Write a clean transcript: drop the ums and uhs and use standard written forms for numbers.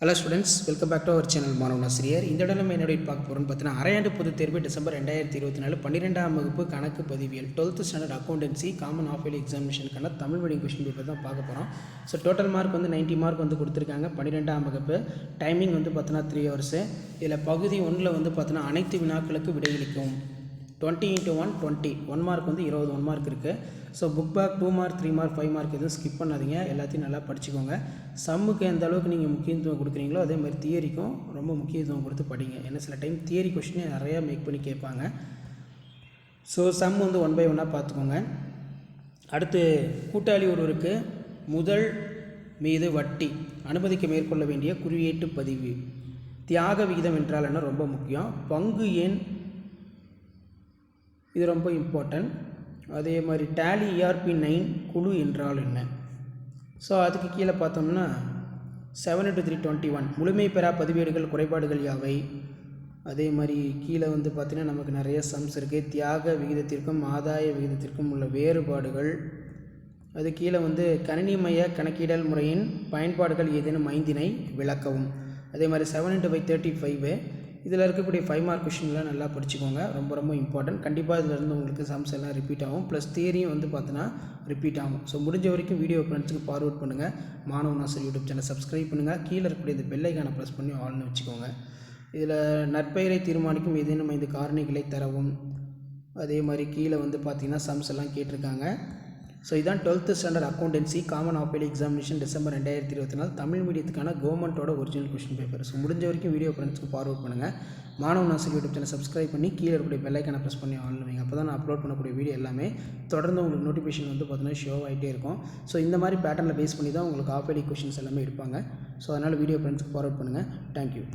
Hello students, welcome back to our channel மாணவன் ஆசிரியர். இந்த இடம் நம்ம என்னோட பார்க்க போகிறோம்னு பார்த்தீங்கன்னா, அரையாண்டு பொதுத் தேர்வு டிசம்பர் 2024 12ஆம் வகுப்பு கணக்கு பதிவியல் 12th standard accountancy common half yearly எக்ஸாமினேஷனுக்கான தமிழ் மீடியம் கொஸ்டின் பேப்பர் தான் பார்க்க போகிறோம். ஸோ டோட்டல் மார்க் 90 மார்க் கொடுத்துருக்காங்க. 12ஆம் வகுப்பு டைமிங் பார்த்தீங்கன்னா 3 hours. இதில் பகுதி 1 பார்த்தீங்கன்னா அனைத்து வினாக்களுக்கு விடையளிக்கும் 20x1 20 1 மார்க் 20 1 மார்க் இருக்குது. So book back 2 mark 3 mark 5 mark எதுவும் ஸ்கிப் பண்ணாதீங்க, எல்லாத்தையும் நல்லா படிச்சுக்கோங்க. சம்முக்கு எந்த அளவுக்கு நீங்கள் முக்கியத்துவம் கொடுக்குறீங்களோ அதே மாதிரி தியரிக்கும் ரொம்ப முக்கியத்துவம் கொடுத்து படிங்க. ஏன்னா சில டைம் தியரி கொஸ்டினே நிறையா மேக் பண்ணி கேட்பாங்க. ஸோ சம் 1 by 1 பார்த்துக்கோங்க. அடுத்து கூட்டாளி ஒருவருக்கு முதல் மீது வட்டி அனுமதிக்க மேற்கொள்ள வேண்டிய குறியீட்டு பதிவு. தியாக விகிதம் என்றால் என்ன, ரொம்ப முக்கியம். பங்கு எண், இது ரொம்ப இம்பார்ட்டன்ட். அதே மாதிரி டேலி ERP9 குழு என்றால் என்ன. ஸோ அதுக்கு கீழே பார்த்தோம்னா 7x3 21 முழுமை பெறா பதிவேடுகள் குறைபாடுகள் யாவை. அதே மாதிரி கீழே பார்த்திங்கன்னா நமக்கு நிறைய சம்ஸ் இருக்குது. தியாக விகிதத்திற்கும் ஆதாய விகிதத்திற்கும் உள்ள வேறுபாடுகள். அது கீழே கணினிமய கணக்கிடல் முறையின் பயன்பாடுகள் ஏதேனும் 5 விளக்கவும். அதே மாதிரி 7x35 இதில் இருக்கக்கூடிய 5 மார்க் கொஷின்லாம் நல்லா படிச்சுக்கோங்க, ரொம்ப ரொம்ப இம்பார்ட்டன்ட். கண்டிப்பாக இதிலேருந்து உங்களுக்கு சம்ஸ் எல்லாம் ரிப்பீட் ஆகும், ப்ளஸ் தியரியும் பார்த்தீங்கன்னா ரிப்பீட் ஆகும். ஸோ முடிஞ்ச வரைக்கும் வீடியோ ஃப்ரெண்ட்ஸுக்கு ஃபார்வர்ட் பண்ணுங்கள். மாணவன் ஆசிரியர் யூடியூப் சேனல் சப்ஸ்கிரைப் பண்ணுங்கள். கீழே இருக்கக்கூடிய இந்த பெல் ஐகானை ப்ரெஸ் பண்ணி ஆல்னு வச்சுக்கோங்க. இதில் நற்பெயரை தீர்மானிக்கும் ஏதேனும் 5 காரணிகளை தரவும். அதே மாதிரி கீழே பார்த்தீங்கன்னா சம்ஸ் எல்லாம் கேட்டிருக்காங்க. ஸோ இதான் 12th standard accountancy common half yearly examination December 2024 Tamil மீடியத்துக்கான கவர்மெண்ட்டோட ஒரிஜினல் கொஸ்டின் பேப்பர். ஸோ முடிஞ்ச வரைக்கும் வீடியோ ஃப்ரெண்ட்ஸ்க்கு ஃபார்வர்ட் பண்ணுங்கள். மாணவன் ஆசிரியர் யூடியூப் சேனல் சப்ஸ்கிரைப் பண்ணி கீழே இருக்கக்கூடிய பெல் ஐக்கானை ப்ரெஸ் பண்ணி ஆன் பண்ணுவீங்க. அப்போ தான் நான் அப்லோட் பண்ணக்கூடிய வீடியோ எல்லாமே தொடர்ந்து உங்களுக்கு நோட்டிஃபிகேஷன் பார்த்தீங்கன்னா ஷோ ஆகிட்டே இருக்கும். ஸோ இந்த மாதிரி பேட்டர்னில் பேஸ் பண்ணி தான் உங்களுக்கு ஆஃப் இயர்லி கொஸ்டின்ஸ் எல்லாமே எடுப்பாங்க. ஸோ அதனால் வீடியோ ஃப்ரெண்ட்ஸ்க்கு ஃபார்வர்ட் பண்ணுங்கள். தேங்க்யூ.